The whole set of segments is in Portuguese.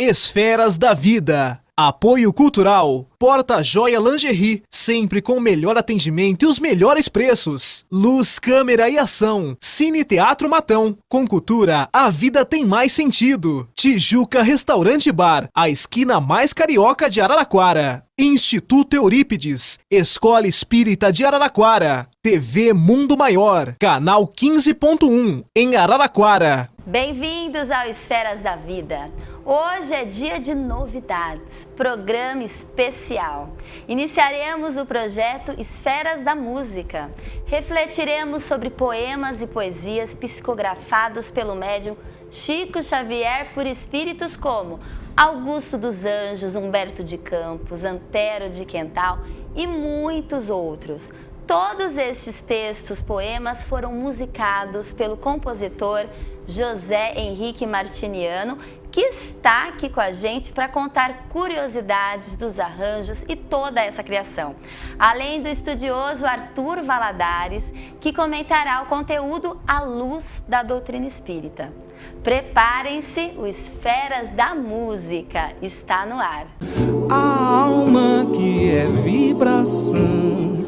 Esferas da Vida. Apoio Cultural. Porta Joia Lingerie, sempre com o melhor atendimento e os melhores preços. Luz, câmera e ação. Cine Teatro Matão. Com cultura, a vida tem mais sentido. Tijuca Restaurante Bar, a esquina mais carioca de Araraquara. Instituto Eurípides, Escola Espírita de Araraquara. TV Mundo Maior, canal 15.1, em Araraquara. Bem-vindos ao Esferas da Vida. Hoje é dia de novidades, programa especial. Iniciaremos o projeto Esferas da Música. Refletiremos sobre poemas e poesias psicografados pelo médium Chico Xavier por espíritos como Augusto dos Anjos, Humberto de Campos, Antero de Quental e muitos outros. Todos estes textos, poemas, foram musicados pelo compositor José Henrique Martiniano, que está aqui com a gente para contar curiosidades dos arranjos e toda essa criação. Além do estudioso Arthur Valadares, que comentará o conteúdo à luz da doutrina espírita. Preparem-se, o Esferas da Música está no ar. A alma que é vibração,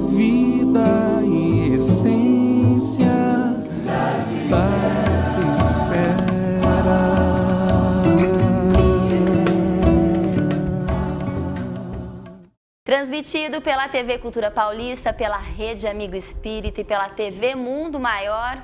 vida e essência das esferas. Transmitido pela TV Cultura Paulista, pela Rede Amigo Espírita e pela TV Mundo Maior,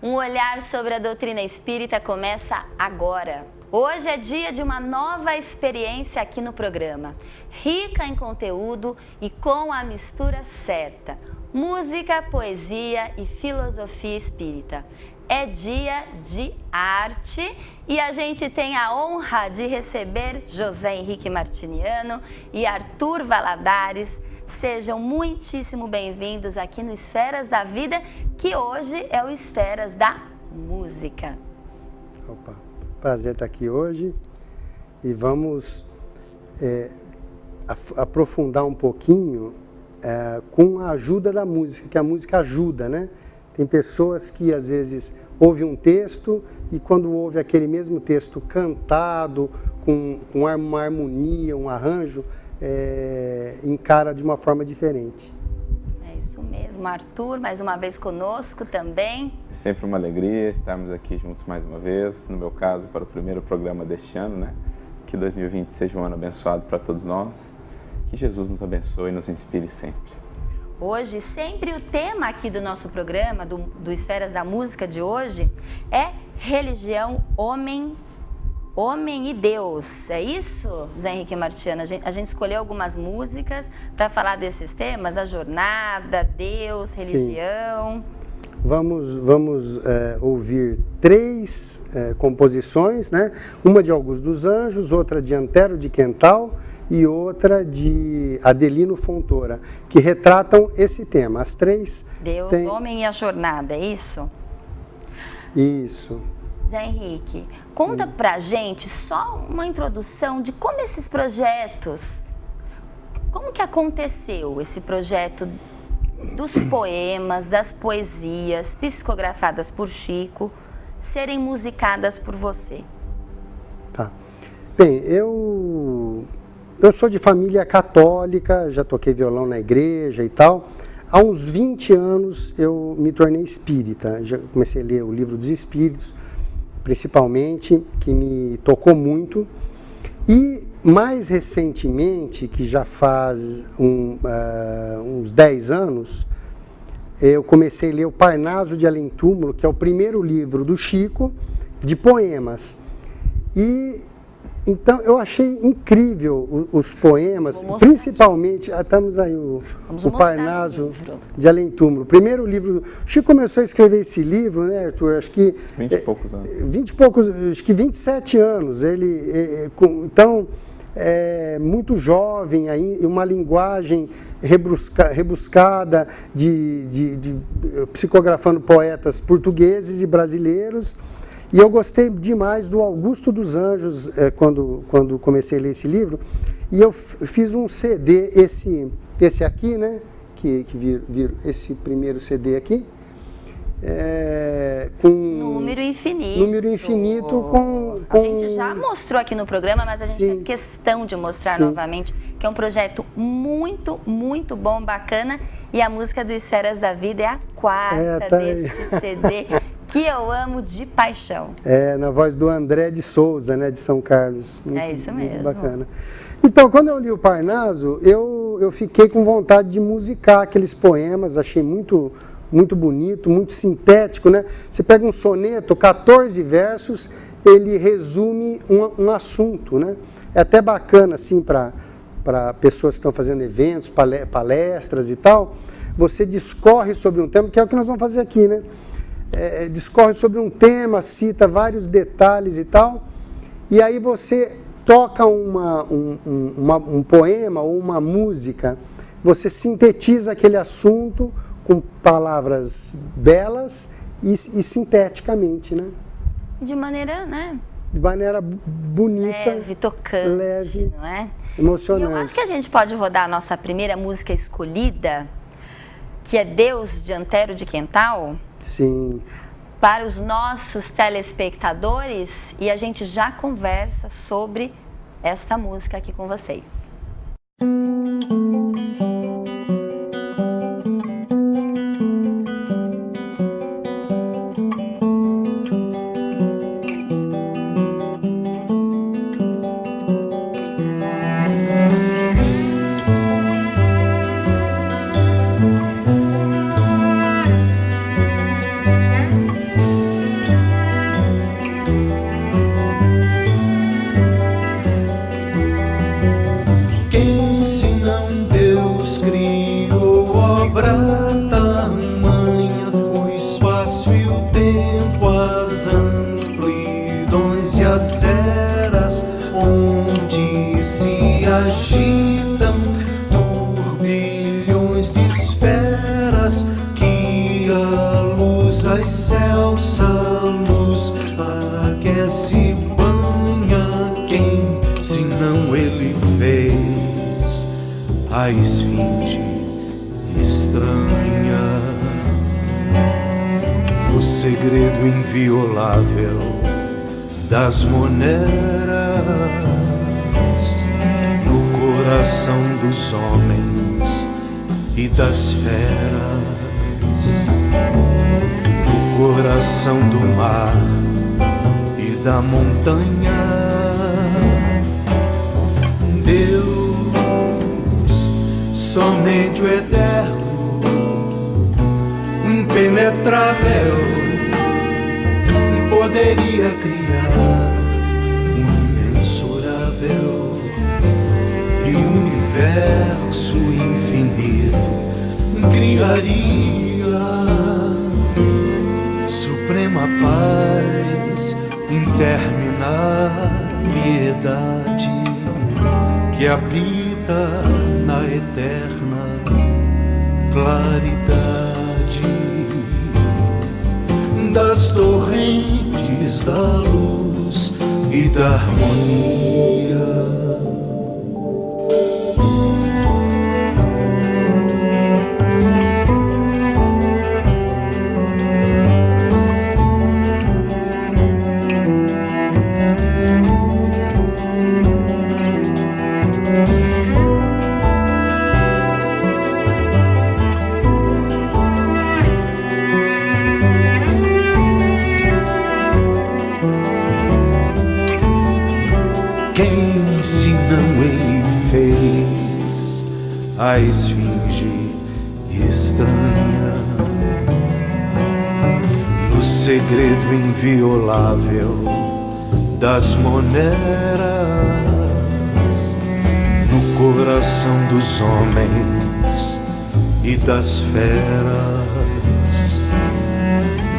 um olhar sobre a doutrina espírita começa agora. Hoje é dia de uma nova experiência aqui no programa, rica em conteúdo e com a mistura certa. Música, poesia e filosofia espírita. É dia de arte e a gente tem a honra de receber José Henrique Martiniano e Arthur Valadares. Sejam muitíssimo bem-vindos aqui no Esferas da Vida, que hoje é o Esferas da Música. Opa, prazer estar aqui hoje e vamos aprofundar um pouquinho com a ajuda da música, que a música ajuda, né? Tem pessoas que às vezes ouvem um texto e quando ouve aquele mesmo texto cantado, com uma harmonia, um arranjo, encara de uma forma diferente. É isso mesmo. Arthur, mais uma vez conosco também. É sempre uma alegria estarmos aqui juntos mais uma vez, no meu caso, para o primeiro programa deste ano, né? Que 2020 seja um ano abençoado para todos nós, que Jesus nos abençoe e nos inspire sempre. Hoje, sempre o tema aqui do nosso programa, do Esferas da Música de hoje, é religião, homem e Deus. É isso, Zé Henrique Martiniano? A gente escolheu algumas músicas para falar desses temas, a jornada, Deus, religião. Sim. Vamos ouvir três composições, né? Uma de Augusto dos Anjos, outra de Antero de Quental e outra de Adelino Fontoura, que retratam esse tema. As três... Deus, homem e a jornada, é isso? Isso. Zé Henrique, conta pra gente só uma introdução de como esses projetos, como que aconteceu esse projeto dos poemas, das poesias psicografadas por Chico, serem musicadas por você. Tá. Bem, eu sou de família católica, já toquei violão na igreja e tal. Há uns 20 anos eu me tornei espírita, já comecei a ler o Livro dos Espíritos, principalmente, que me tocou muito. E mais recentemente, que já faz uns 10 anos, eu comecei a ler o Parnaso de Além Túmulo, que é o primeiro livro do Chico, de poemas. E então eu achei incrível os poemas, principalmente, estamos aí o Parnaso de Além Túmulo. Primeiro livro, Chico começou a escrever esse livro, né, Arthur? Acho que 20 e poucos anos. 20 e poucos, acho que 27 anos. Então, muito jovem aí, uma linguagem rebuscada psicografando poetas portugueses e brasileiros. E eu gostei demais do Augusto dos Anjos quando comecei a ler esse livro. E eu fiz um CD, esse aqui, né? Que esse primeiro CD aqui. com número infinito. Número infinito com... A gente já mostrou aqui no programa, mas a gente Sim. fez questão de mostrar Sim. novamente, que é um projeto muito, muito bom, bacana. E a música do Esferas da Vida é a quarta tá aí. deste CD, que eu amo de paixão. Na voz do André de Souza, né, de São Carlos. Muito, É isso muito mesmo. bacana. Então, quando eu li o Parnaso, eu fiquei com vontade de musicar aqueles poemas, achei muito bonito, muito sintético, né? Você pega um soneto, 14 versos, ele resume um assunto, né? É até bacana, assim, para pessoas que estão fazendo eventos, palestras e tal, você discorre sobre um tema, que é o que nós vamos fazer aqui, né? Discorre sobre um tema, cita vários detalhes e tal, e aí você toca um poema ou uma música, você sintetiza aquele assunto com palavras belas e sinteticamente, né? De maneira, né? De maneira bonita, Leve, tocante, leve, não é? emocionante. E eu acho que a gente pode rodar a nossa primeira música escolhida, que é Deus de Antero de Quental, Sim. para os nossos telespectadores, e a gente já conversa sobre esta música aqui com vocês. A esfinge estranha, o segredo inviolável das moneras, no coração dos homens e das feras, no coração do mar e da montanha. Deus, somente o eterno, impenetrável, poderia criar um imensurável e universo infinito. Criaria suprema paz, interminável piedade que habita na eterna claridade das torrentes da luz e da harmonia. Quem se não ele fez a esfinge estranha, no segredo inviolável das moneras, no coração dos homens e das feras,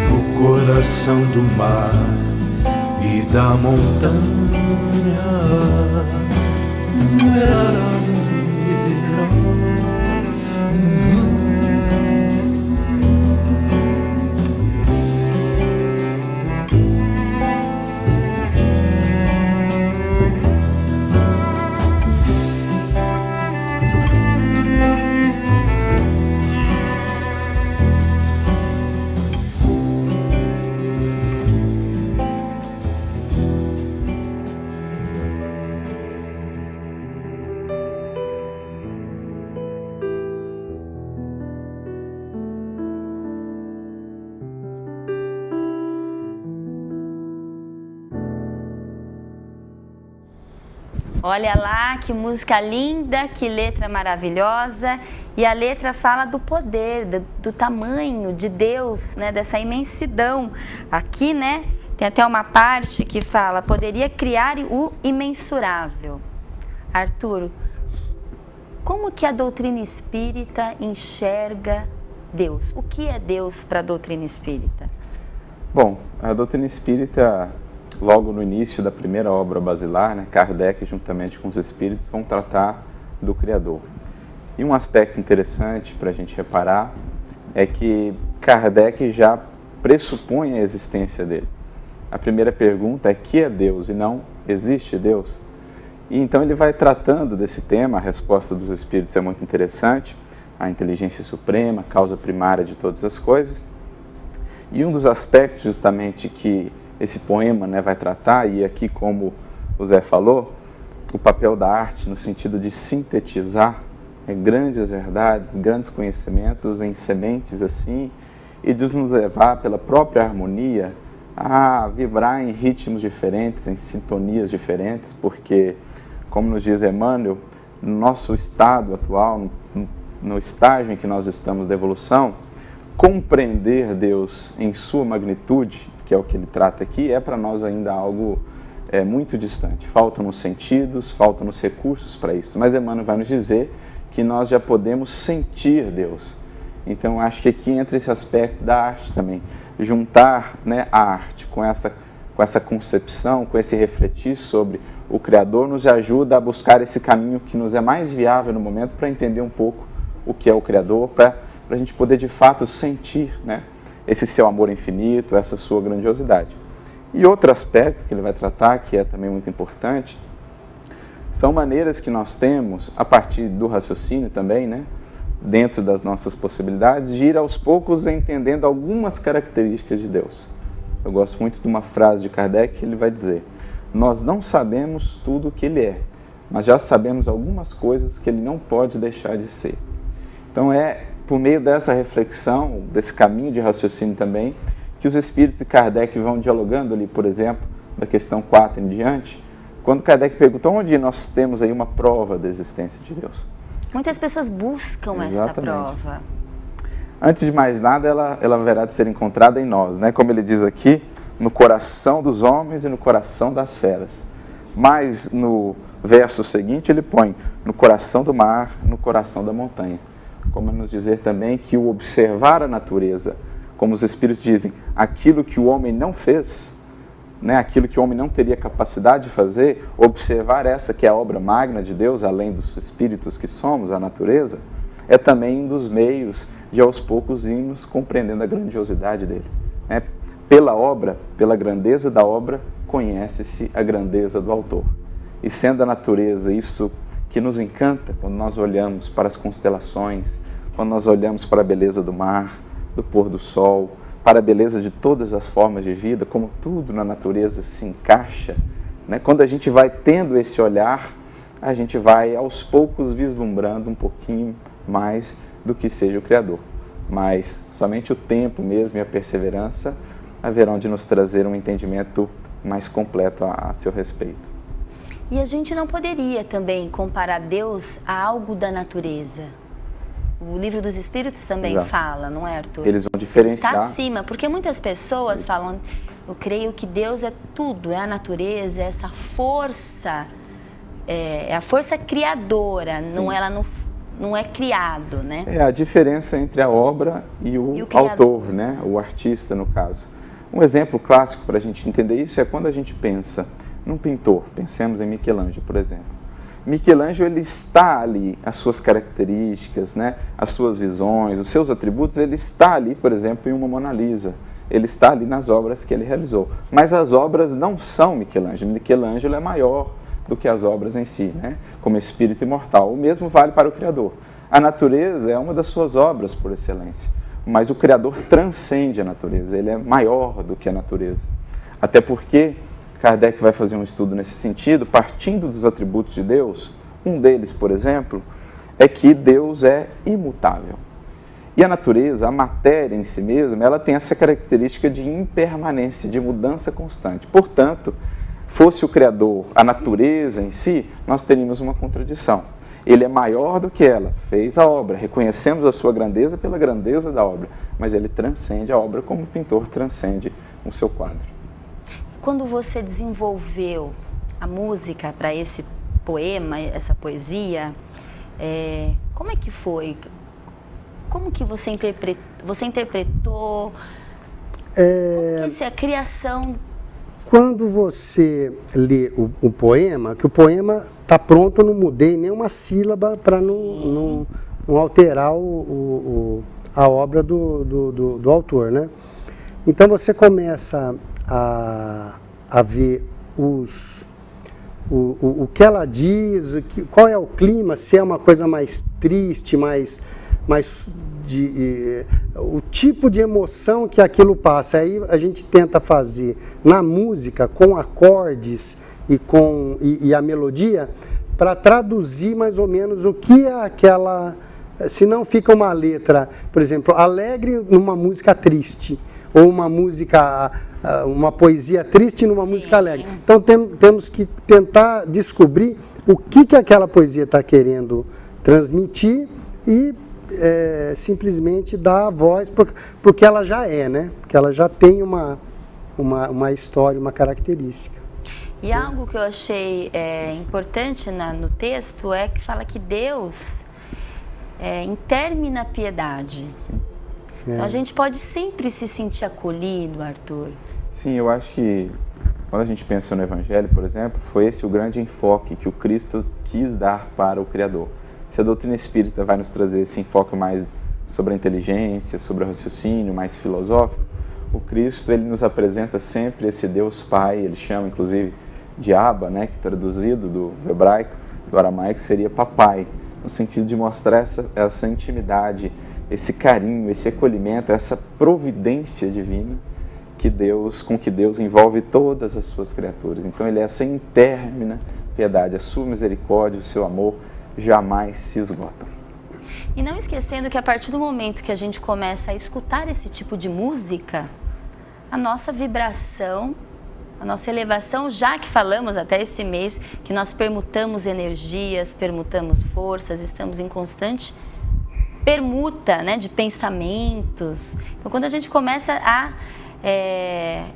no coração do mar e da montanha. Olha lá, que música linda, que letra maravilhosa. E a letra fala do poder, do tamanho de Deus, né? Dessa imensidão. Aqui, né, tem até uma parte que fala, poderia criar o imensurável. Arthur, como que a doutrina espírita enxerga Deus? O que é Deus para a doutrina espírita? Bom, a doutrina espírita, logo no início da primeira obra basilar, né, Kardec, juntamente com os espíritos, vão tratar do Criador. E um aspecto interessante para a gente reparar é que Kardec já pressupõe a existência dele. A primeira pergunta é: que é Deus? E não existe Deus? E então ele vai tratando desse tema. A resposta dos espíritos é muito interessante: a inteligência suprema, causa primária de todas as coisas. E um dos aspectos justamente que esse poema, né, vai tratar, e aqui, como o Zé falou, o papel da arte no sentido de sintetizar grandes verdades, grandes conhecimentos em sementes assim, e de nos levar pela própria harmonia a vibrar em ritmos diferentes, em sintonias diferentes, porque, como nos diz Emmanuel, no nosso estado atual, no estágio em que nós estamos da evolução, compreender Deus em sua magnitude, que é o que ele trata aqui, é para nós ainda algo muito distante. Faltam os sentidos, faltam os recursos para isso. Mas Emmanuel vai nos dizer que nós já podemos sentir Deus. Então, acho que aqui entra esse aspecto da arte também. Juntar, né, a arte com essa concepção, com esse refletir sobre o Criador, nos ajuda a buscar esse caminho que nos é mais viável no momento para entender um pouco o que é o Criador, para a gente poder de fato sentir, né, esse seu amor infinito, essa sua grandiosidade. E outro aspecto que ele vai tratar, que é também muito importante, são maneiras que nós temos, a partir do raciocínio também, né, dentro das nossas possibilidades, de ir aos poucos entendendo algumas características de Deus. Eu gosto muito de uma frase de Kardec que ele vai dizer: nós não sabemos tudo o que ele é, mas já sabemos algumas coisas que ele não pode deixar de ser. Então é por meio dessa reflexão, desse caminho de raciocínio também, que os espíritos e Kardec vão dialogando ali, por exemplo, da questão 4 em diante, quando Kardec pergunta onde nós temos aí uma prova da existência de Deus. Muitas pessoas buscam essa prova. Antes de mais nada, ela haverá de ser encontrada em nós, né? Como ele diz aqui, no coração dos homens e no coração das feras. Mas no verso seguinte ele põe no coração do mar, no coração da montanha. Como nos dizer também que o observar a natureza, como os espíritos dizem, aquilo que o homem não fez, né, aquilo que o homem não teria capacidade de fazer, observar essa que é a obra magna de Deus, além dos espíritos que somos, a natureza, é também um dos meios de aos poucos irmos compreendendo a grandiosidade dele. Né? Pela obra, pela grandeza da obra, conhece-se a grandeza do autor. E sendo a natureza isso que nos encanta quando nós olhamos para as constelações, quando nós olhamos para a beleza do mar, do pôr do sol, para a beleza de todas as formas de vida, como tudo na natureza se encaixa, né? Quando a gente vai tendo esse olhar, a gente vai aos poucos vislumbrando um pouquinho mais do que seja o Criador. Mas somente o tempo mesmo e a perseverança haverão de nos trazer um entendimento mais completo a seu respeito. E a gente não poderia também comparar Deus a algo da natureza. O Livro dos Espíritos também fala, não é, Arthur? Eles vão diferenciar. Está acima, porque muitas pessoas falam, eu creio que Deus é tudo, é a natureza, é essa força, é a força criadora, não, ela não é criado, né? É a diferença entre a obra e o autor, né? O artista, no caso. Um exemplo clássico para a gente entender isso é quando a gente pensa num pintor. Pensemos em Michelangelo, por exemplo. Michelangelo, ele está ali, as suas características, né, as suas visões, os seus atributos, ele está ali, por exemplo, em uma Mona Lisa. Ele está ali nas obras que ele realizou. Mas as obras não são Michelangelo. Michelangelo é maior do que as obras em si, né, como espírito imortal. O mesmo vale para o Criador. A natureza é uma das suas obras por excelência. Mas o Criador transcende a natureza. Ele é maior do que a natureza. Até porque Kardec vai fazer um estudo nesse sentido, partindo dos atributos de Deus. Um deles, por exemplo, é que Deus é imutável. E a natureza, a matéria em si mesma, ela tem essa característica de impermanência, de mudança constante. Portanto, fosse o Criador, a natureza em si, nós teríamos uma contradição. Ele é maior do que ela, fez a obra, reconhecemos a sua grandeza pela grandeza da obra, mas ele transcende a obra como o pintor transcende o seu quadro. Quando você desenvolveu a música para esse poema, essa poesia, como é que foi? Como que você interpretou? Como que é a criação? Quando você lê o poema, que o poema está pronto, eu não mudei nenhuma sílaba para não alterar a obra do autor, né? Então você começa a ver o que ela diz, qual é o clima, se é uma coisa mais triste, o tipo de emoção que aquilo passa. Aí a gente tenta fazer na música, com acordes e a melodia, para traduzir mais ou menos o que é aquela... Se não fica uma letra, por exemplo, alegre numa música triste, ou uma poesia triste numa música alegre. Então temos que tentar descobrir o que aquela poesia está querendo transmitir e simplesmente dar a voz, porque ela já é, né? Porque ela já tem uma história, uma característica. E algo que eu achei importante no texto é que fala que Deus interme na piedade. Sim. Então a gente pode sempre se sentir acolhido, Arthur. Sim, eu acho que quando a gente pensa no Evangelho, por exemplo, foi esse o grande enfoque que o Cristo quis dar para o Criador. Se a doutrina espírita vai nos trazer esse enfoque mais sobre a inteligência, sobre o raciocínio, mais filosófico, o Cristo ele nos apresenta sempre esse Deus Pai, ele chama inclusive de Abba, né, que traduzido do hebraico, do aramaico, seria papai, no sentido de mostrar essa intimidade, esse carinho, esse acolhimento, essa providência divina com que Deus envolve todas as suas criaturas. Então ele é essa intermina piedade, a sua misericórdia, o seu amor jamais se esgotam. E não esquecendo que a partir do momento que a gente começa a escutar esse tipo de música, a nossa vibração, a nossa elevação, já que falamos até esse mês que nós permutamos energias, permutamos forças, estamos em constante permuta, né, de pensamentos. Então quando a gente começa a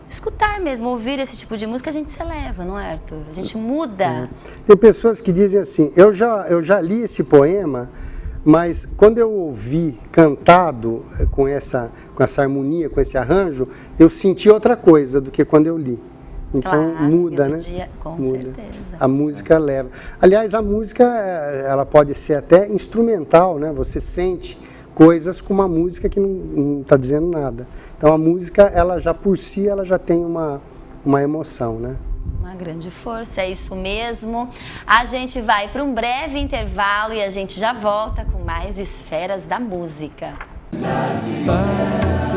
escutar mesmo, ouvir esse tipo de música, a gente se eleva, não é, Arthur? A gente muda. Tem pessoas que dizem assim, eu já li esse poema, mas quando eu ouvi cantado com essa harmonia, com esse arranjo, eu senti outra coisa do que quando eu li. Então claro, muda, né? Com muda. certeza. A música leva. Aliás, a música ela pode ser até instrumental, né? Você sente coisas com uma música que não está dizendo nada. Então a música, ela já por si, ela já tem uma emoção, né? Uma grande força, é isso mesmo. A gente vai para um breve intervalo e a gente já volta com mais Esferas da Música. Das esferas.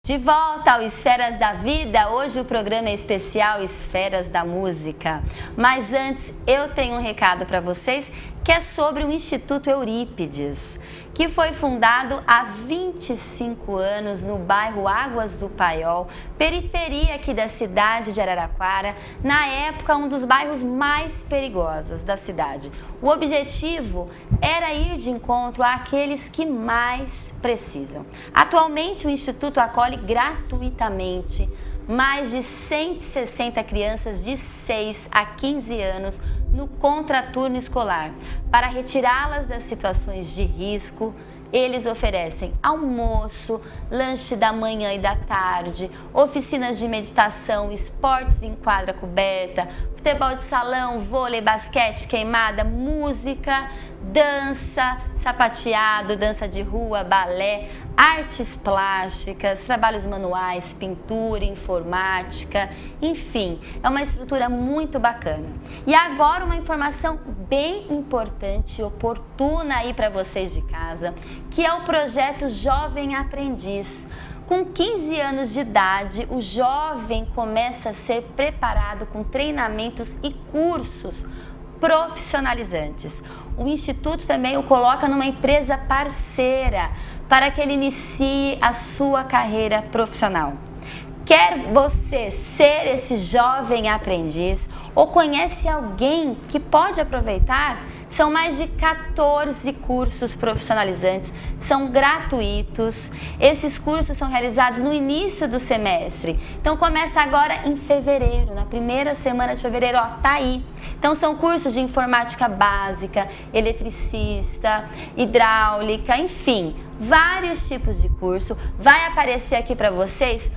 De volta ao Esferas da Vida, hoje o programa é especial Esferas da Música. Mas antes, eu tenho um recado para vocês que é sobre o Instituto Eurípides, que foi fundado há 25 anos no bairro Águas do Paiol, periferia aqui da cidade de Araraquara, na época um dos bairros mais perigosos da cidade. O objetivo era ir de encontro àqueles que mais precisam. Atualmente o Instituto acolhe gratuitamente mais de 160 crianças de 6 a 15 anos no contraturno escolar. Para retirá-las das situações de risco, eles oferecem almoço, lanche da manhã e da tarde, oficinas de meditação, esportes em quadra coberta, futebol de salão, vôlei, basquete, queimada, música, dança, sapateado, dança de rua, balé, artes plásticas, trabalhos manuais, pintura, informática, enfim, é uma estrutura muito bacana. E agora uma informação bem importante e oportuna aí para vocês de casa, que é o projeto Jovem Aprendiz. Com 15 anos de idade, o jovem começa a ser preparado com treinamentos e cursos profissionalizantes. O Instituto também o coloca numa empresa parceira para que ele inicie a sua carreira profissional. Quer você ser esse jovem aprendiz ou conhece alguém que pode aproveitar? São mais de 14 cursos profissionalizantes, são gratuitos. Esses cursos são realizados no início do semestre. Então começa agora em fevereiro, na primeira semana de fevereiro, ó, tá aí. Então são cursos de informática básica, eletricista, hidráulica, enfim, vários tipos de curso. Vai aparecer aqui para vocês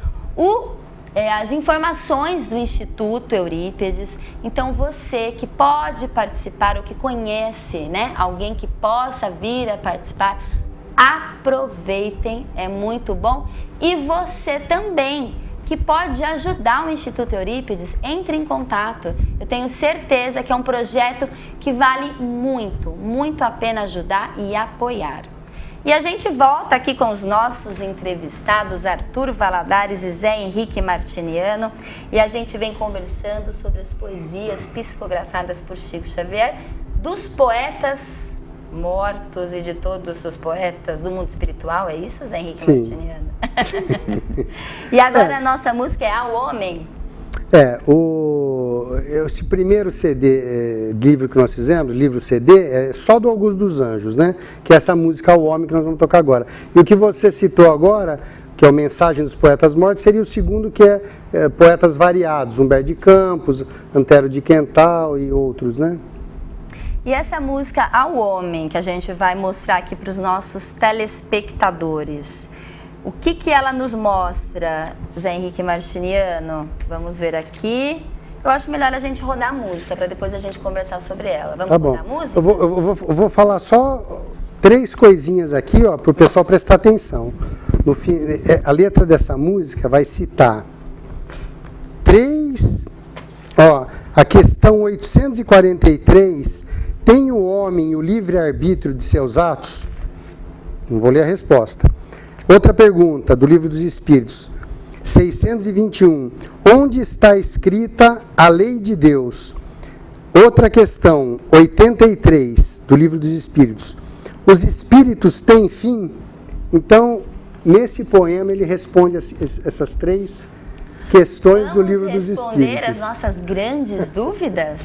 as informações do Instituto Eurípides. Então você que pode participar ou que conhece, né, alguém que possa vir a participar, aproveitem, é muito bom. E você também que pode ajudar o Instituto Eurípides, entre em contato. Eu tenho certeza que é um projeto que vale muito, muito a pena ajudar e apoiar. E a gente volta aqui com os nossos entrevistados, Arthur Valadares e Zé Henrique Martiniano, e a gente vem conversando sobre as poesias psicografadas por Chico Xavier, dos poetas mortos e de todos os poetas do mundo espiritual, é isso, Zé Henrique Martiniano? E agora a nossa música é Ao Homem. Esse primeiro CD, livro que nós fizemos, livro CD, é só do Augusto dos Anjos, né? Que é essa música Ao Homem que nós vamos tocar agora. E o que você citou agora, que é o Mensagem dos Poetas Mortos, seria o segundo, que é Poetas Variados, Humberto de Campos, Antero de Quental e outros, né? E essa música Ao Homem, que a gente vai mostrar aqui para os nossos telespectadores, o que ela nos mostra, Zé Henrique Martiniano? Vamos ver aqui. Eu acho melhor a gente rodar a música, para depois a gente conversar sobre ela. Vamos rodar a música? Eu vou falar só 3 coisinhas aqui, para o pessoal prestar atenção. No fim, a letra dessa música vai citar 3... a questão 843, tem o homem o livre-arbítrio de seus atos? Não vou ler a resposta. Outra pergunta, do Livro dos Espíritos, 621. Onde está escrita a lei de Deus? Outra questão, 83, do Livro dos Espíritos. Os espíritos têm fim? Então, nesse poema, ele responde essas 3 questões do Livro dos Espíritos. Vamos responder as nossas grandes dúvidas?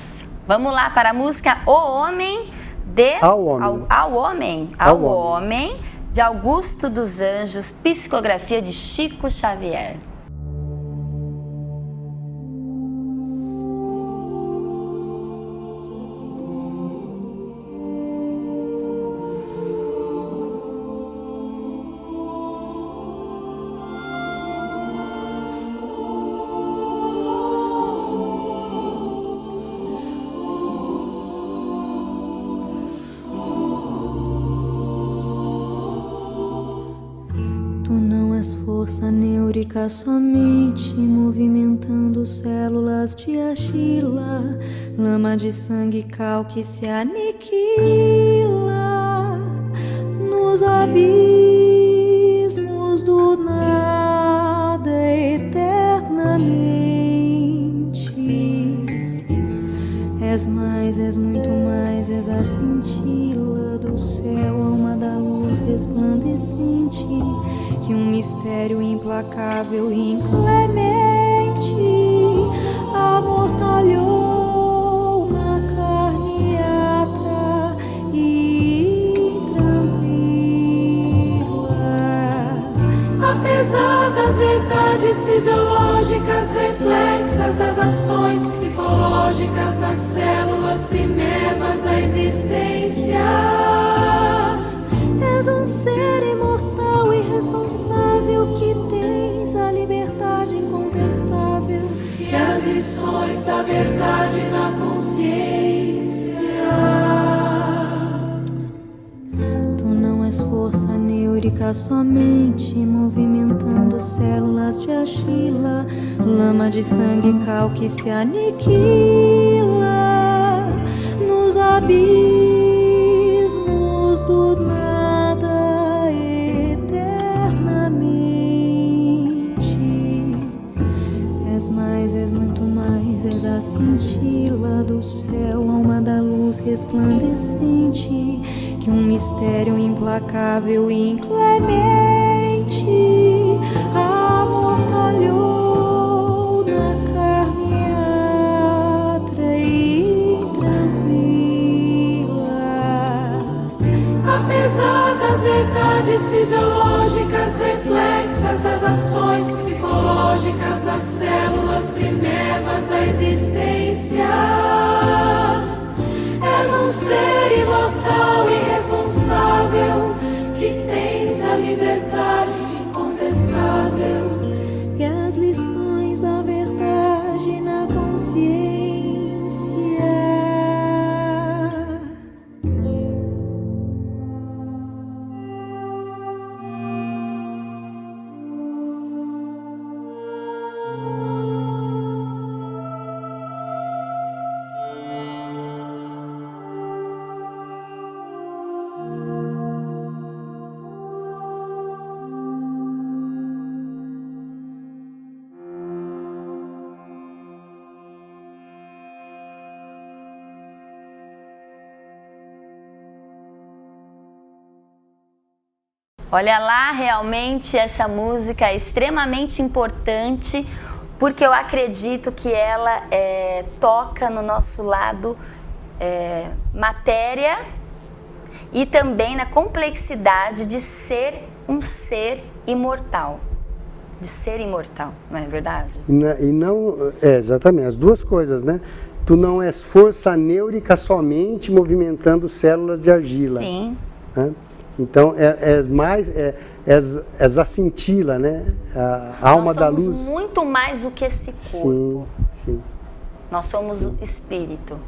Vamos lá para a música O Homem de... Ao Homem. Ao Homem, de Augusto dos Anjos, psicografia de Chico Xavier. Força neúrica somente movimentando células de argila, lama de sangue cal que se aniquila nos abismos do nada eternamente. És mais, és muito mais, és a cintila do céu, alma da luz resplandecente, que um mistério implacável e inclemente amortalhou na carne atra e tranquila. Apesar das verdades fisiológicas reflexas das ações psicológicas nas células primevas da existência, és um ser imortal e responsável que tens a liberdade incontestável e as lições da verdade na consciência. Tu não és força neúrica somente movimentando células de argila, lama de sangue cal que se aniquila nos abismos do nada eternamente. És mais, és muito mais, és a cintila do céu, alma da luz mistério implacável e inclemente amortalhou na carne atra e tranquila. Apesar das verdades fisiológicas reflexas das ações psicológicas das células primevas da existência, és um ser imortal e responsável, que tens a liberdade incontestável e as lições da verdade na consciência. Olha lá, realmente essa música é extremamente importante, porque eu acredito que ela toca no nosso lado matéria e também na complexidade de ser um ser imortal. De ser imortal, não é verdade? E não, exatamente, as duas coisas, né? Tu não és força anéurica somente movimentando células de argila. Sim. Né? Então, és a cintila, né? A alma da luz. Nós somos muito mais do que esse corpo. Sim, sim. Nós somos o espírito.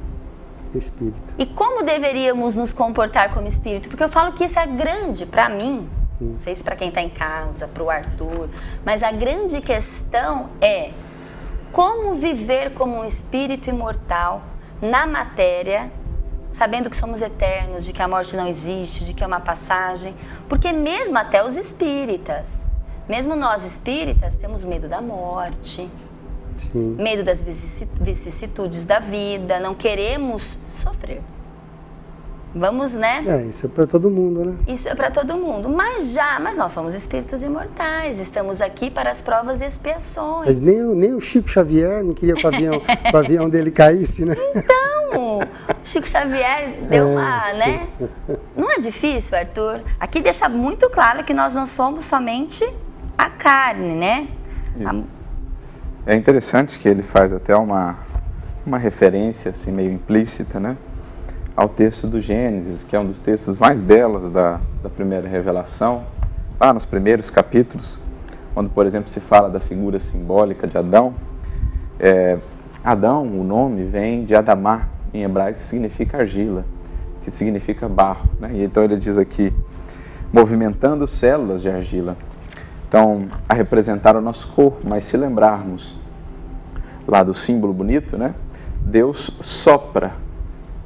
Espírito. E como deveríamos nos comportar como espírito? Porque eu falo que isso é grande para mim, não sei se para quem está em casa, para o Arthur, mas a grande questão é como viver como um espírito imortal na matéria, sabendo que somos eternos, de que a morte não existe, de que é uma passagem, porque mesmo até os espíritas, mesmo nós espíritas, temos medo da morte, Sim. medo das vicissitudes da vida, não queremos sofrer. Vamos, né? Isso é para todo mundo, né? Isso é para todo mundo, mas nós somos espíritos imortais, estamos aqui para as provas e expiações. Mas nem o Chico Xavier não queria que o avião dele caísse, né? Então, o Chico Xavier deu uma, né? Não é difícil, Arthur? Aqui deixa muito claro que nós não somos somente a carne, né? É interessante que ele faz até uma referência assim, meio implícita, né? Ao texto do Gênesis, que é um dos textos mais belos da primeira revelação, lá nos primeiros capítulos, quando, por exemplo, se fala da figura simbólica de Adão. Adão, o nome vem de Adamá, em hebraico, que significa argila, que significa barro, né? E então ele diz aqui, movimentando células de argila. Então, a representar o nosso corpo, mas se lembrarmos lá do símbolo bonito, né? Deus sopra,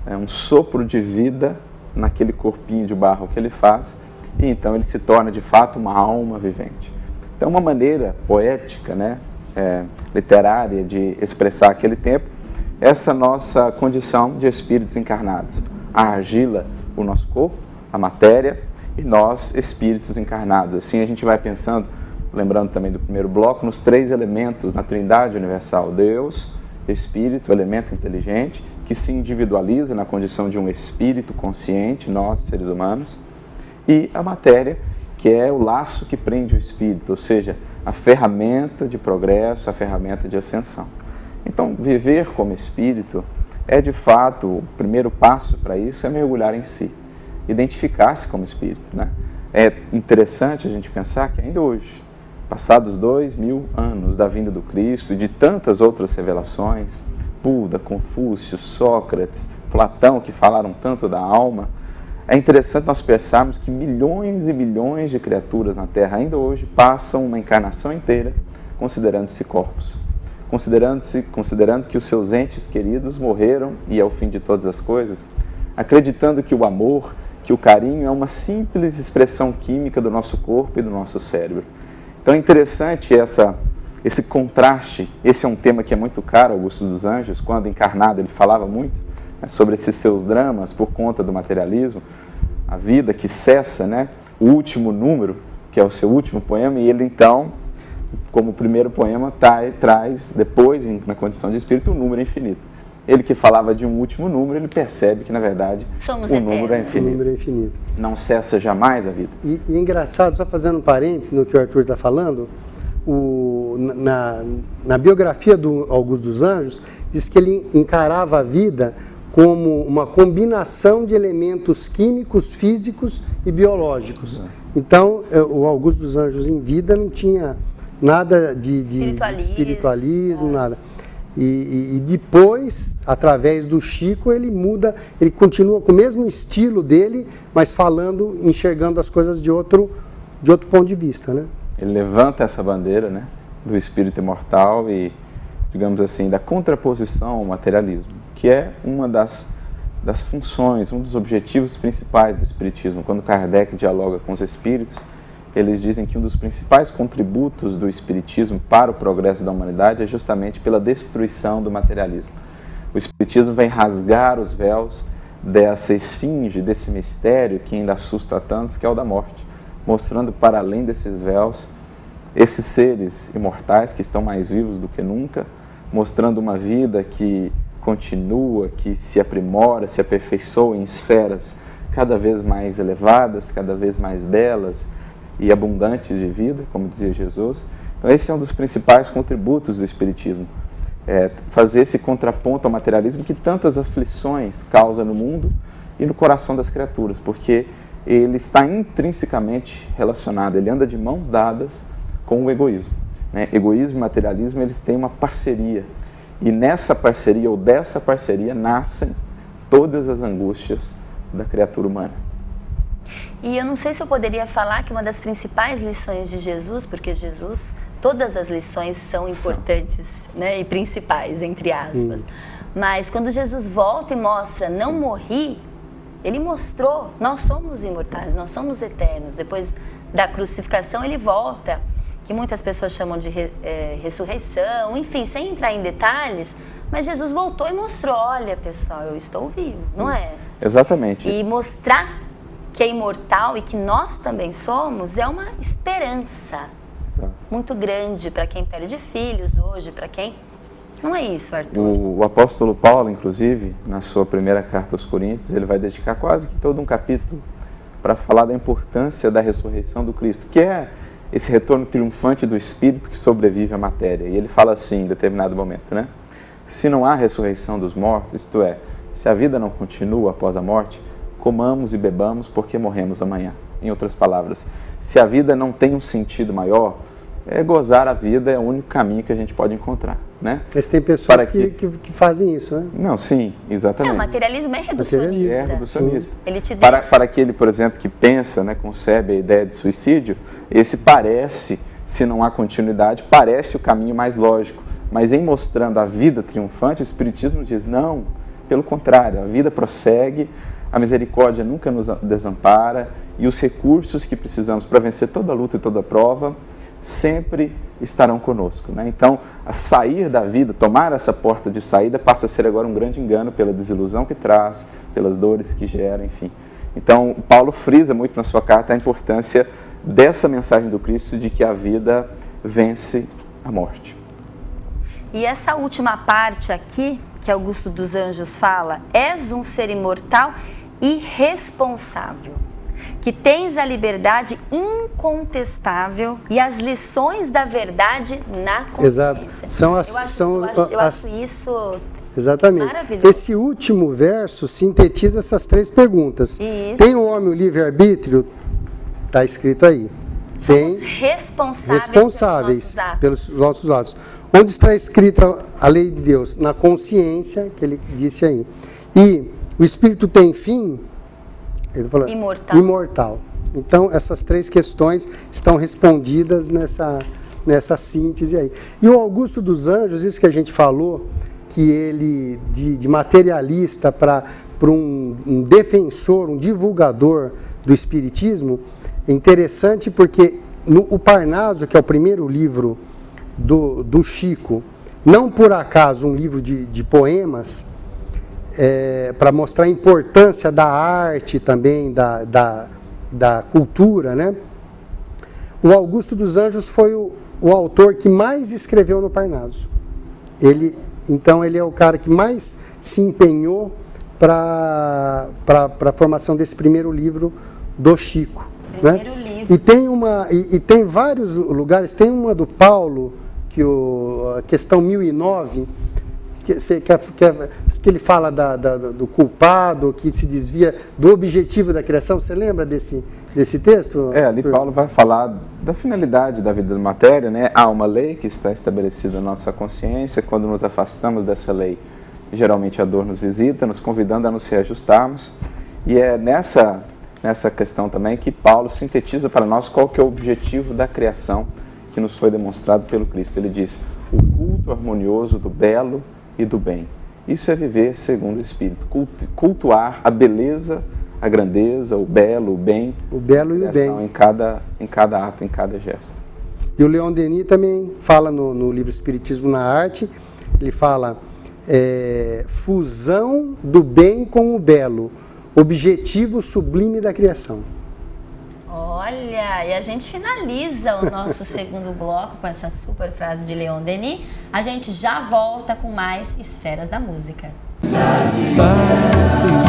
um sopro de vida naquele corpinho de barro que ele faz, e então ele se torna de fato uma alma vivente. Então, uma maneira poética, né, literária de expressar aquele tempo, essa nossa condição de espíritos encarnados. A argila, o nosso corpo, a matéria, e nós, espíritos encarnados. Assim a gente vai pensando, lembrando também do primeiro bloco, nos três elementos na Trindade Universal: Deus, Espírito, elemento inteligente, que se individualiza na condição de um espírito consciente, nós, seres humanos, e a matéria, que é o laço que prende o espírito, ou seja, a ferramenta de progresso, a ferramenta de ascensão. Então, viver como espírito é, de fato, o primeiro passo para isso é mergulhar em si, identificar-se como espírito, né? É interessante a gente pensar que ainda hoje, passados 2000 anos da vinda do Cristo e de tantas outras revelações, Buda, Confúcio, Sócrates, Platão, que falaram tanto da alma, é interessante nós pensarmos que milhões e milhões de criaturas na Terra ainda hoje passam uma encarnação inteira considerando-se corpos, considerando que os seus entes queridos morreram e é o fim de todas as coisas, acreditando que o amor, que o carinho é uma simples expressão química do nosso corpo e do nosso cérebro. Então é interessante esse contraste. Esse é um tema que é muito caro a Augusto dos Anjos. Quando encarnado ele falava muito, né, sobre esses seus dramas por conta do materialismo. a vida que cessa, né? O último número, que é o seu último poema, e ele então, como primeiro poema, traz depois, na condição de espírito, um número infinito. Ele que falava de um último número, ele percebe que, na verdade, o número é infinito. O número é infinito. Não cessa jamais a vida. E é engraçado, só fazendo um parênteses no que o Arthur está falando, na biografia do Augusto dos Anjos, diz que ele encarava a vida como uma combinação de elementos químicos, físicos e biológicos. Então, o Augusto dos Anjos em vida não tinha nada de espiritualismo, nada. E depois, através do Chico, ele muda, ele continua com o mesmo estilo dele, mas falando, enxergando as coisas de outro ponto de vista, né? Ele levanta essa bandeira, né, do espírito imortal e, digamos assim, da contraposição ao materialismo, que é uma das funções, um dos objetivos principais do espiritismo. Quando Kardec dialoga com os espíritos, eles dizem que um dos principais contributos do espiritismo para o progresso da humanidade é justamente pela destruição do materialismo. O espiritismo vem rasgar os véus dessa esfinge, desse mistério que ainda assusta a tantos, que é o da morte, mostrando para além desses véus esses seres imortais que estão mais vivos do que nunca, mostrando uma vida que continua, que se aprimora, se aperfeiçoa em esferas cada vez mais elevadas, cada vez mais belas e abundantes de vida, como dizia Jesus. Então esse é um dos principais contributos do Espiritismo, fazer esse contraponto ao materialismo que tantas aflições causa no mundo e no coração das criaturas, porque ele está intrinsecamente relacionado, ele anda de mãos dadas com o egoísmo, né? Egoísmo e materialismo, eles têm uma parceria, e nessa parceria ou dessa parceria nascem todas as angústias da criatura humana. E eu não sei se eu poderia falar que uma das principais lições de Jesus, porque Jesus, todas as lições são importantes, né, e principais, entre aspas, mas quando Jesus volta e mostra, não morri, ele mostrou, nós somos imortais, nós somos eternos. Depois da crucificação ele volta, que muitas pessoas chamam de ressurreição, enfim, sem entrar em detalhes, mas Jesus voltou e mostrou, olha pessoal, eu estou vivo, não é? Exatamente. E mostrar que é imortal e que nós também somos é uma esperança muito grande para quem perde filhos hoje, para quem... Não é isso, Arthur? O apóstolo Paulo, inclusive, na sua primeira carta aos Coríntios, ele vai dedicar quase que todo um capítulo para falar da importância da ressurreição do Cristo, que é esse retorno triunfante do Espírito que sobrevive à matéria. E ele fala assim, em determinado momento, né? Se não há ressurreição dos mortos, isto é, se a vida não continua após a morte, comamos e bebamos porque morremos amanhã. Em outras palavras, se a vida não tem um sentido maior, gozar a vida é o único caminho que a gente pode encontrar, né? Mas tem pessoas que fazem isso, né? Não, sim, exatamente. O materialismo é reducionista. É reducionista. Ele te deixa... para aquele, por exemplo, que pensa, né, concebe a ideia de suicídio, esse parece, se não há continuidade, parece o caminho mais lógico. Mas em mostrando a vida triunfante, o Espiritismo diz, não, pelo contrário, a vida prossegue, a misericórdia nunca nos desampara e os recursos que precisamos para vencer toda luta e toda prova sempre estarão conosco, né? Então, a sair da vida, tomar essa porta de saída, passa a ser agora um grande engano pela desilusão que traz, pelas dores que gera, enfim. Então, Paulo frisa muito na sua carta a importância dessa mensagem do Cristo de que a vida vence a morte. E essa última parte aqui, que Augusto dos Anjos fala, és um ser imortal e responsável, que tens a liberdade incontestável e as lições da verdade na consciência. Exato. Eu acho isso exatamente maravilhoso. Esse último verso sintetiza essas três perguntas. Isso. Tem o homem o livre-arbítrio? Está escrito aí. Somos responsáveis pelos nossos atos. Onde está escrita a lei de Deus? Na consciência, que ele disse aí. E o Espírito tem fim? Ele falou, imortal. Então, essas três questões estão respondidas nessa síntese aí. E o Augusto dos Anjos, isso que a gente falou, que ele, de materialista para um defensor, um divulgador do Espiritismo, é interessante porque o Parnaso, que é o primeiro livro do Chico, não por acaso um livro de poemas, para mostrar a importância da arte também, da cultura, né? O Augusto dos Anjos foi o autor que mais escreveu no Parnaso. Então ele é o cara que mais se empenhou para a formação desse primeiro livro do Chico. Né? E tem vários lugares, tem uma do Paulo, a questão 1009, que ele fala do culpado, que se desvia do objetivo da criação. Você lembra desse texto? Ali Paulo vai falar da finalidade da vida da matéria, né? Há uma lei que está estabelecida na nossa consciência. Quando nos afastamos dessa lei, geralmente a dor nos visita, nos convidando a nos reajustarmos. E é nessa questão também que Paulo sintetiza para nós qual que é o objetivo da criação que nos foi demonstrado pelo Cristo. Ele diz: o culto harmonioso do belo e do bem. Isso é viver segundo o Espírito, cultuar a beleza, a grandeza, o belo, o bem, o belo e o bem em cada ato, em cada gesto. E o Leon Denis também fala no livro Espiritismo na Arte, ele fala fusão do bem com o belo, objetivo sublime da criação. Olha, e a gente finaliza o nosso segundo bloco com essa super frase de Leon Denis. A gente já volta com mais Esferas da Música. Das esferas.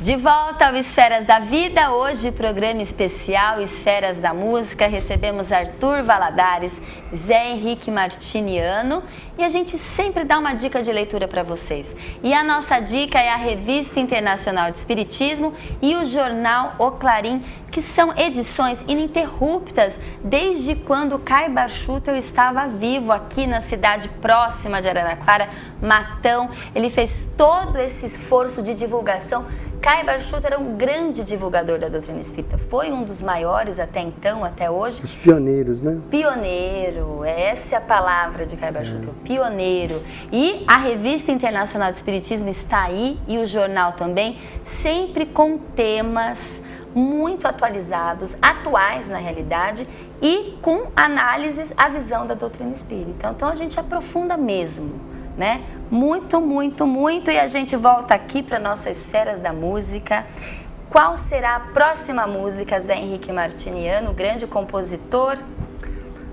De volta ao Esferas da Vida, hoje programa especial Esferas da Música. Recebemos Arthur Valadares, Zé Henrique Martiniano e a gente sempre dá uma dica de leitura para vocês. E a nossa dica é a Revista Internacional de Espiritismo e o jornal O Clarim, que são edições ininterruptas desde quando Caibar Schutel estava vivo aqui na cidade próxima de Araraquara, Matão. Ele fez todo esse esforço de divulgação. Caibar Schutel era um grande divulgador da doutrina espírita, foi um dos maiores até então, até hoje. Os pioneiros, né? Pioneiro, essa é a palavra de Caibar Schutel, pioneiro. E a Revista Internacional de Espiritismo está aí, e o jornal também, sempre com temas muito atualizados, atuais na realidade, e com análises à visão da doutrina espírita. Então a gente aprofunda mesmo, né? Muito, muito, muito. E a gente volta aqui para nossas Esferas da Música. Qual será a próxima música, Zé Henrique Martiniano, grande compositor?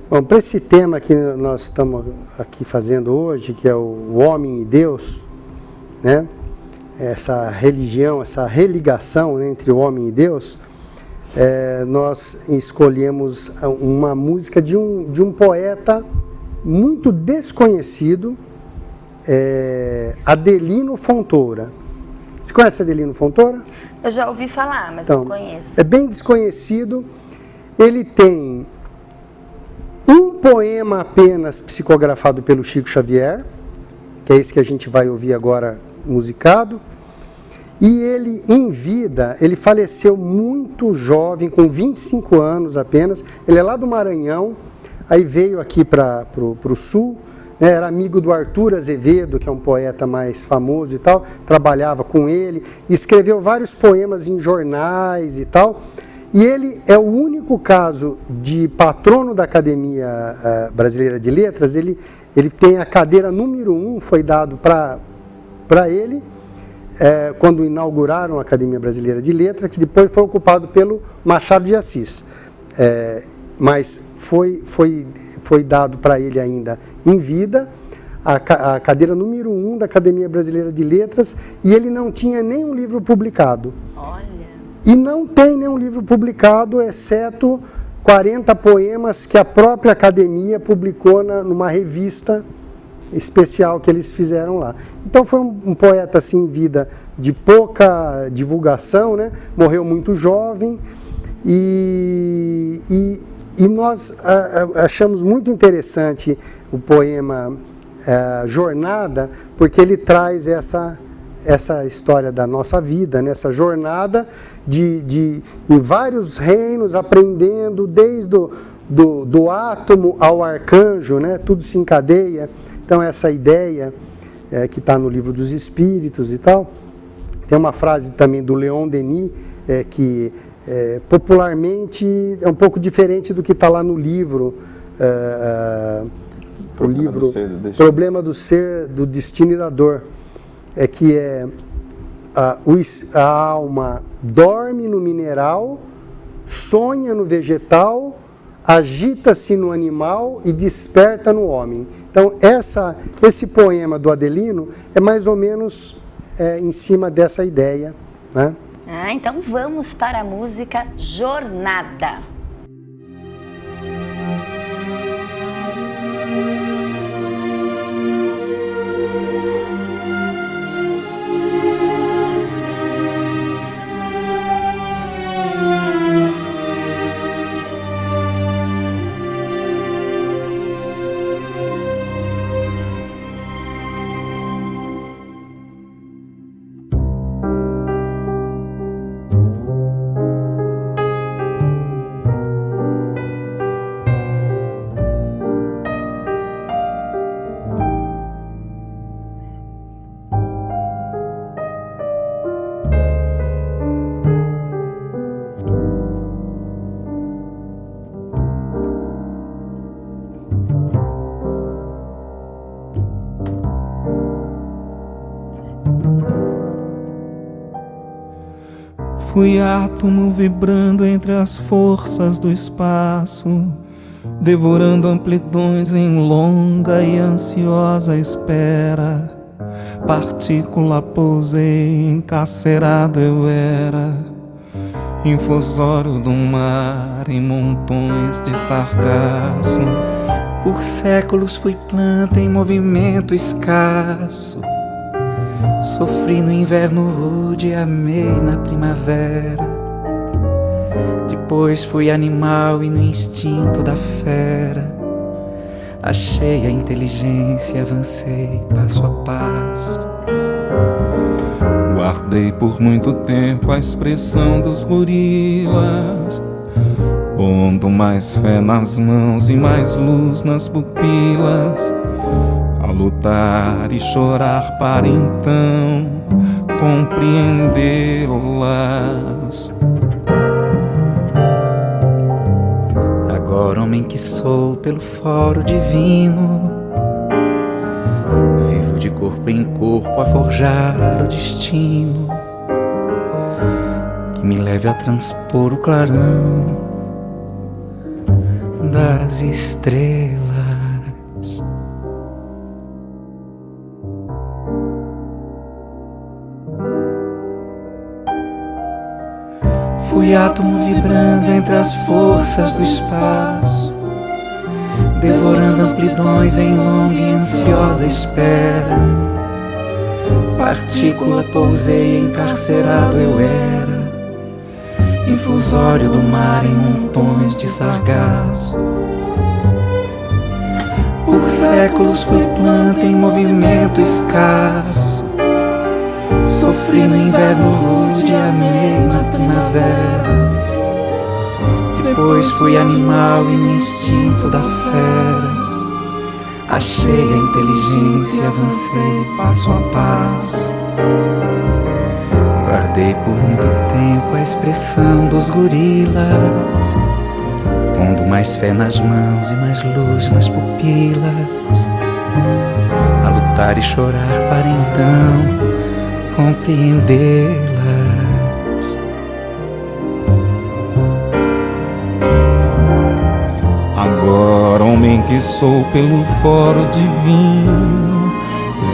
Bom, para esse tema que nós estamos aqui fazendo hoje, que é o Homem e Deus, né? Essa religião, essa religação, né, entre o homem e Deus, nós escolhemos uma música de um poeta muito desconhecido, Adelino Fontoura. Você conhece Adelino Fontoura? Eu já ouvi falar, mas não conheço. É bem desconhecido. Ele tem um poema apenas psicografado pelo Chico Xavier, que é esse que a gente vai ouvir agora musicado. E ele, em vida, ele faleceu muito jovem, com 25 anos apenas. Ele é lá do Maranhão, aí veio aqui para o sul. Era amigo do Arthur Azevedo, que é um poeta mais famoso e tal, trabalhava com ele, escreveu vários poemas em jornais e tal, e ele é o único caso de patrono da Academia Brasileira de Letras. Ele tem a cadeira número 1, foi dado para ele, quando inauguraram a Academia Brasileira de Letras, que depois foi ocupado pelo Machado de Assis. Mas foi dado para ele ainda em vida a cadeira número 1 da Academia Brasileira de Letras, e ele não tinha nenhum livro publicado. Olha. E não tem nenhum livro publicado, exceto 40 poemas que a própria Academia publicou numa revista especial que eles fizeram lá. Então foi um poeta assim, em vida de pouca divulgação, né? Morreu muito jovem, e nós achamos muito interessante o poema Jornada, porque ele traz essa história da nossa vida, nessa jornada em vários reinos, aprendendo desde do átomo ao arcanjo, né? Tudo se encadeia. Então essa ideia que está no Livro dos Espíritos e tal. Tem uma frase também do Leon Denis, que popularmente é um pouco diferente do que está lá no livro, Problema do Ser, do Destino e da Dor, que a alma dorme no mineral, sonha no vegetal, agita-se no animal e desperta no homem. Então, esse poema do Adelino é mais ou menos em cima dessa ideia, né? Então vamos para a música Jornada. Fui átomo vibrando entre as forças do espaço, devorando amplidões em longa e ansiosa espera. Partícula pousei, encarcerado eu era, infusório do mar em montões de sargaço. Por séculos fui planta em movimento escasso. Sofri no inverno rude e amei na primavera. Depois fui animal e no instinto da fera achei a inteligência e avancei passo a passo. Guardei por muito tempo a expressão dos gorilas, pondo mais fé nas mãos e mais luz nas pupilas, a lutar e chorar para então compreendê-las. Agora, homem que sou pelo foro divino, vivo de corpo em corpo a forjar o destino que me leve a transpor o clarão das estrelas. Fui átomo vibrando entre as forças do espaço, devorando amplidões em longa e ansiosa espera. Partícula pousei, encarcerado eu era, infusório do mar em montões de sargaço. Por séculos fui planta em movimento escasso. Sofri no inverno rude e amei na primavera. Depois fui animal e no instinto da fera achei a inteligência e avancei passo a passo. Guardei por muito tempo a expressão dos gorilas, pondo mais fé nas mãos e mais luz nas pupilas, a lutar e chorar para então compreendê-las. Agora, homem que sou pelo foro divino,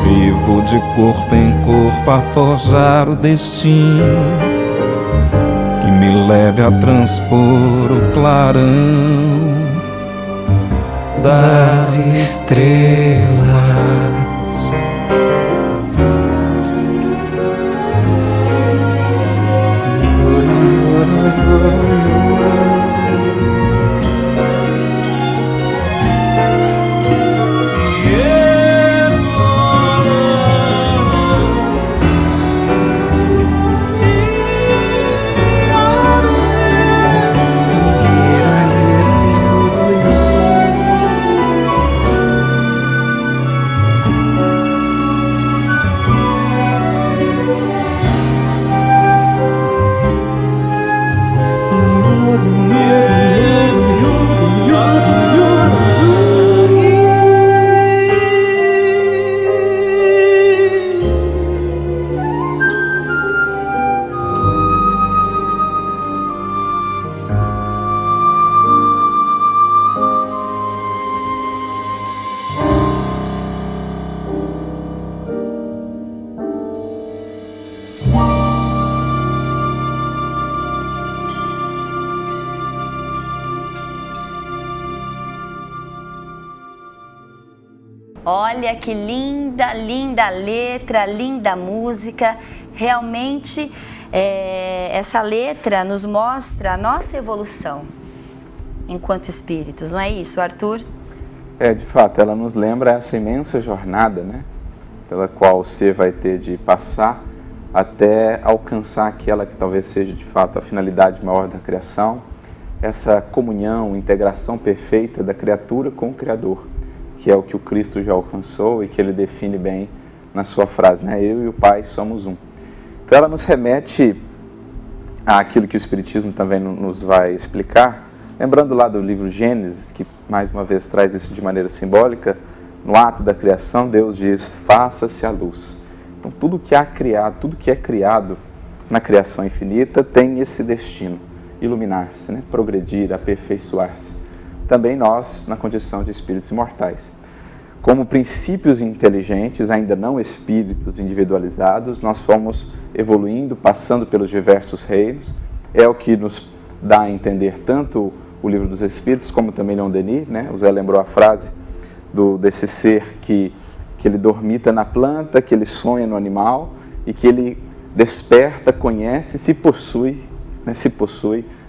vivo de corpo em corpo a forjar o destino que me leve a transpor o clarão das estrelas. Olha que linda, linda letra, linda música. Realmente, essa letra nos mostra a nossa evolução enquanto espíritos, não é isso, Arthur? De fato, ela nos lembra essa imensa jornada, né, pela qual o ser vai ter de passar até alcançar aquela que talvez seja de fato a finalidade maior da criação, essa comunhão, integração perfeita da criatura com o Criador, que é o que o Cristo já alcançou e que ele define bem na sua frase, né? Eu e o Pai somos um. Então ela nos remete àquilo que o Espiritismo também nos vai explicar, lembrando lá do livro Gênesis, que mais uma vez traz isso de maneira simbólica. No ato da criação, Deus diz, faça-se a luz. Então tudo que há criado, tudo que é criado na criação infinita tem esse destino, iluminar-se, né? Progredir, aperfeiçoar-se. Também nós, na condição de espíritos imortais. Como princípios inteligentes, ainda não espíritos individualizados, nós fomos evoluindo, passando pelos diversos reinos. É o que nos dá a entender tanto o Livro dos Espíritos, como também Leon Denis, né? O Zé lembrou a frase desse ser que ele dormita na planta, que ele sonha no animal e que ele desperta, conhece, se possui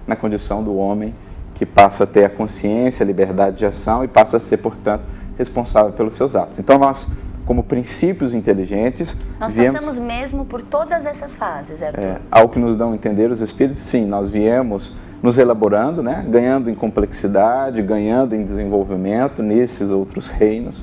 na condição do homem, que passa a ter a consciência, a liberdade de ação e passa a ser, portanto, responsável pelos seus atos. Então nós, como princípios inteligentes, nós passamos mesmo por todas essas fases, Arthur. Ao que nos dão a entender os espíritos, sim, nós viemos nos elaborando, né, ganhando em complexidade, ganhando em desenvolvimento nesses outros reinos,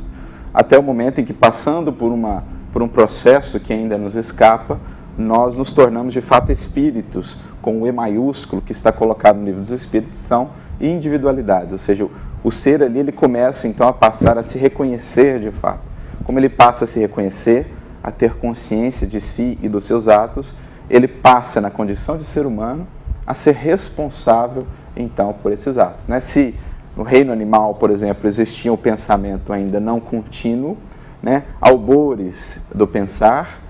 até o momento em que, passando por um processo que ainda nos escapa, nós nos tornamos de fato espíritos, com o E maiúsculo que está colocado no Livro dos Espíritos, são individualidades, ou seja, o ser ali ele começa então a passar a se reconhecer de fato. Como ele passa a se reconhecer, a ter consciência de si e dos seus atos, ele passa na condição de ser humano a ser responsável então por esses atos, né? Se no reino animal, por exemplo, existia o pensamento ainda não contínuo, né, albores do pensar,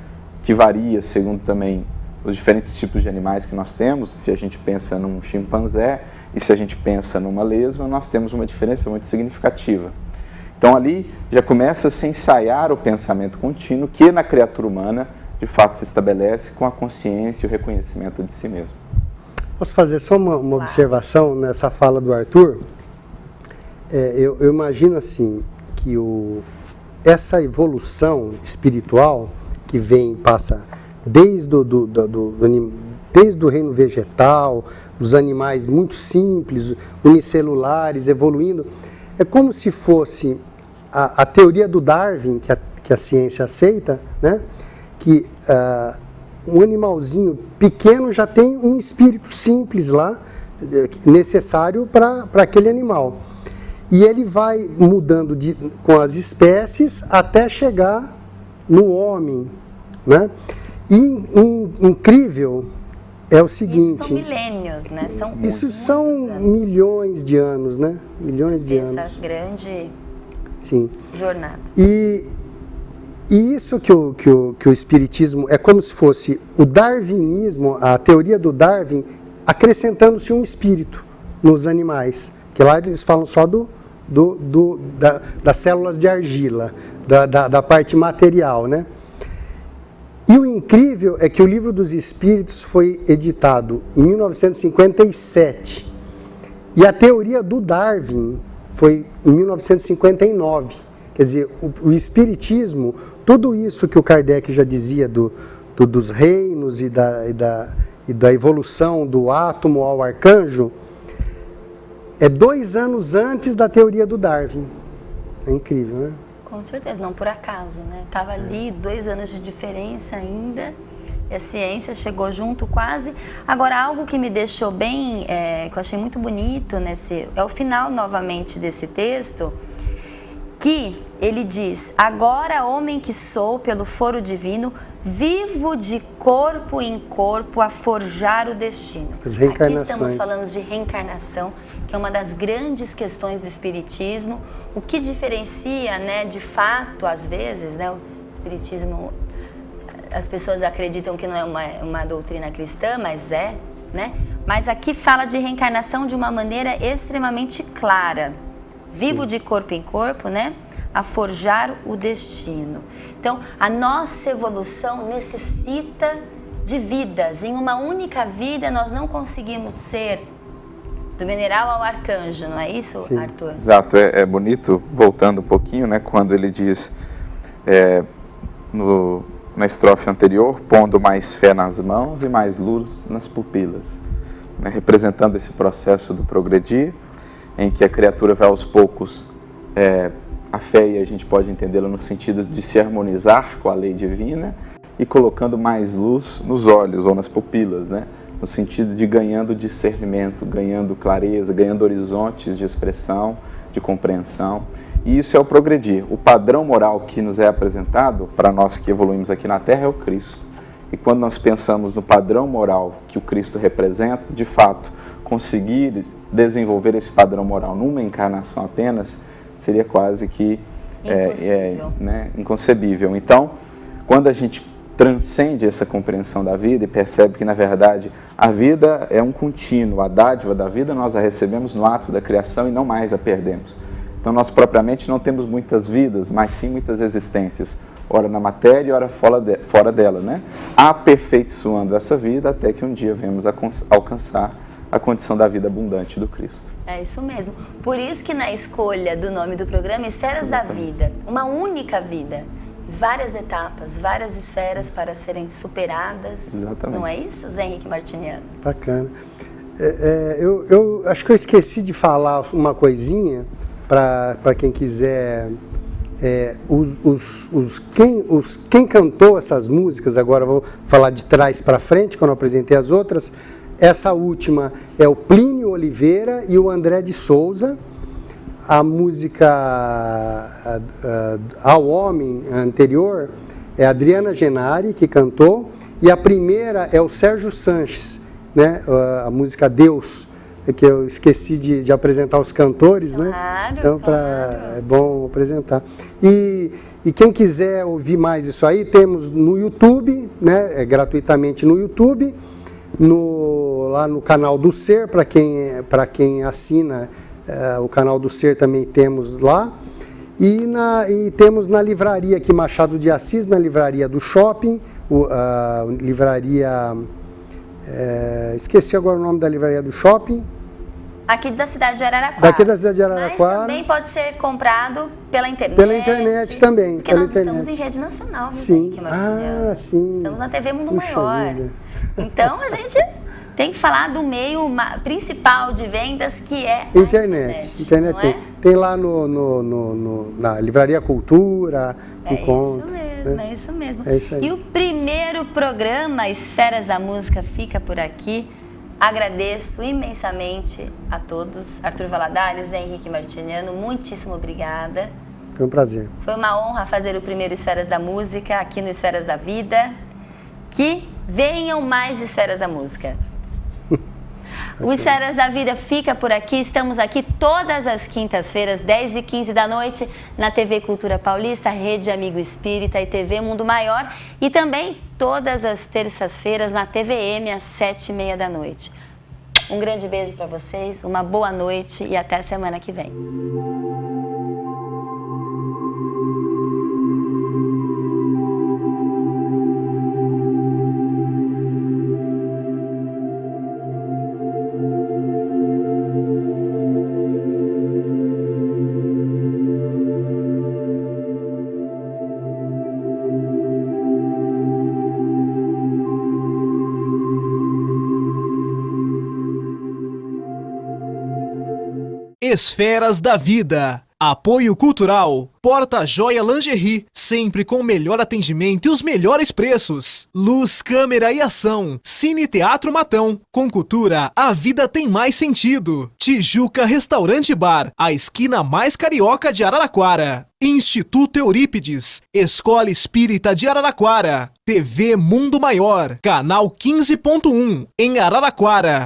que varia segundo também os diferentes tipos de animais que nós temos. Se a gente pensa num chimpanzé e se a gente pensa numa lesma, nós temos uma diferença muito significativa. Então ali já começa a se ensaiar o pensamento contínuo que na criatura humana de fato se estabelece com a consciência e o reconhecimento de si mesmo. Posso fazer só uma observação nessa fala do Arthur? Eu imagino assim, que essa evolução espiritual que passa desde o reino vegetal, os animais muito simples, unicelulares, evoluindo, é como se fosse a teoria do Darwin, que a ciência aceita, né? Que um animalzinho pequeno já tem um espírito simples lá, necessário para aquele animal. E ele vai mudando com as espécies até chegar no homem, né? E incrível é o seguinte... Isso são milênios, né? São milhões de anos, né? Milhões de anos. Essa grande jornada. E isso que o Espiritismo é como se fosse o darwinismo, a teoria do Darwin, acrescentando-se um espírito nos animais. Porque lá eles falam só das células de argila, da parte material, né? E o incrível é que o Livro dos Espíritos foi editado em 1957 e a teoria do Darwin foi em 1959. Quer dizer, o Espiritismo, tudo isso que o Kardec já dizia dos reinos e da evolução do átomo ao arcanjo, é 2 anos antes da teoria do Darwin. É incrível, né? Com certeza, não por acaso, né? Estava ali 2 anos de diferença ainda, e a ciência chegou junto quase. Agora, algo que me deixou bem, que eu achei muito bonito, é o final novamente desse texto, que ele diz, agora homem que sou pelo foro divino, vivo de corpo em corpo a forjar o destino. Aqui estamos falando de reencarnação, que é uma das grandes questões do Espiritismo. O que diferencia, né, de fato, às vezes, né, o Espiritismo, as pessoas acreditam que não é uma doutrina cristã, mas é, né? Mas aqui fala de reencarnação de uma maneira extremamente clara. Vivo de corpo em corpo, né? a forjar o destino. Então, a nossa evolução necessita de vidas. Em uma única vida, nós não conseguimos ser do mineral ao arcanjo, não é isso, Sim. Arthur? Exato, é bonito, voltando um pouquinho, né, quando ele diz na estrofe anterior, pondo mais fé nas mãos e mais luz nas pupilas, né, representando esse processo do progredir, em que a criatura vai aos poucos, a fé, e a gente pode entendê-la no sentido de se harmonizar com a lei divina e colocando mais luz nos olhos ou nas pupilas, né, no sentido de ganhando discernimento, ganhando clareza, ganhando horizontes de expressão, de compreensão. E isso é o progredir. O padrão moral que nos é apresentado, para nós que evoluímos aqui na Terra, é o Cristo. E quando nós pensamos no padrão moral que o Cristo representa, de fato, conseguir desenvolver esse padrão moral numa encarnação apenas, seria quase que inconcebível. Então, quando a gente transcende essa compreensão da vida e percebe que, na verdade, a vida é um contínuo, a dádiva da vida nós a recebemos no ato da criação e não mais a perdemos. Então, nós propriamente não temos muitas vidas, mas sim muitas existências, ora na matéria, ora fora dela, né? Aperfeiçoando essa vida até que um dia venhamos a alcançar a condição da vida abundante do Cristo. É isso mesmo. Por isso que na escolha do nome do programa, Esferas da Vida, uma única vida, várias etapas, várias esferas para serem superadas. Exatamente. Não é isso, Zé Henrique Martiniano? Bacana. Eu acho que eu esqueci de falar uma coisinha para quem quiser. Quem cantou essas músicas, agora eu vou falar de trás para frente, quando eu apresentei as outras. Essa última é o Plínio Oliveira e o André de Souza. A música Ao Homem anterior é a Adriana Genari, que cantou, e a primeira é o Sérgio Sanches, né? A música Deus, que eu esqueci de apresentar os cantores, né? Claro, então é bom apresentar. E quem quiser ouvir mais isso aí, temos no YouTube, né? Gratuitamente no YouTube, lá no canal do Ser, para quem assina o canal do Ser também temos lá, e temos na livraria aqui Machado de Assis, na livraria do Shopping, livraria, esqueci agora o nome da livraria do Shopping. Aqui da cidade de Araraquara. Daqui da cidade de Araraquara. Mas também pode ser comprado pela internet. Pela internet também. Porque pela nós internet. Estamos em rede nacional. Sim. Sim. Estamos na TV Mundo Maior. Vida. Então a gente tem que falar do meio principal de vendas, que é a internet. Internet tem lá na Livraria Cultura, Encontro. É isso mesmo. É isso aí. E o primeiro programa Esferas da Música fica por aqui. Agradeço imensamente a todos. Arthur Valadares, Zé Henrique Martiniano, muitíssimo obrigada. Foi um prazer. Foi uma honra fazer o primeiro Esferas da Música aqui no Esferas da Vida. Que venham mais Esferas da Música. O Esferas da Vida fica por aqui. Estamos aqui todas as quintas-feiras, 10h15 da noite, na TV Cultura Paulista, Rede Amigo Espírita e TV Mundo Maior. E também todas as terças-feiras na TVM, às 7h30 da noite. Um grande beijo para vocês, uma boa noite e até a semana que vem. Esferas da Vida. Apoio Cultural. Porta Joia Lingerie, sempre com o melhor atendimento e os melhores preços. Luz, câmera e ação. Cine Teatro Matão. Com cultura, a vida tem mais sentido. Tijuca Restaurante Bar, a esquina mais carioca de Araraquara. Instituto Eurípides, Escola Espírita de Araraquara. TV Mundo Maior, canal 15.1, em Araraquara.